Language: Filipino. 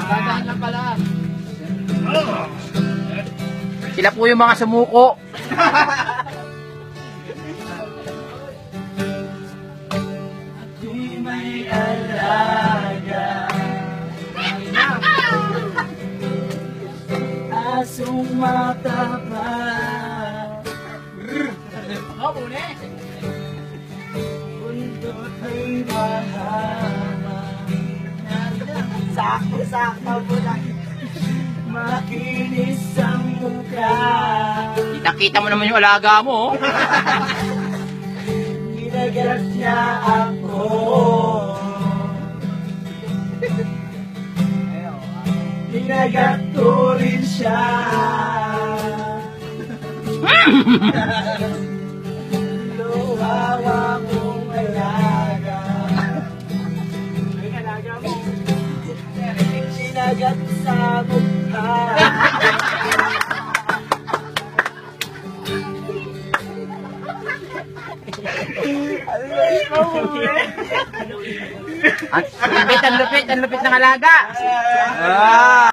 Dadaan lang pala. Sila po yung mga sumuko. Di may alaga. Asong mataba. Bundot ay mahaba. Sakto mo lang. Makinis ang mukha. Kita-kita mo naman yung alaga mo. Ginagat niya ako. Ginagat ko rin siya. Luhawa kong alaga. Ay, alaga mo. Ginagat sa mukha. Ang lupit ng alaga.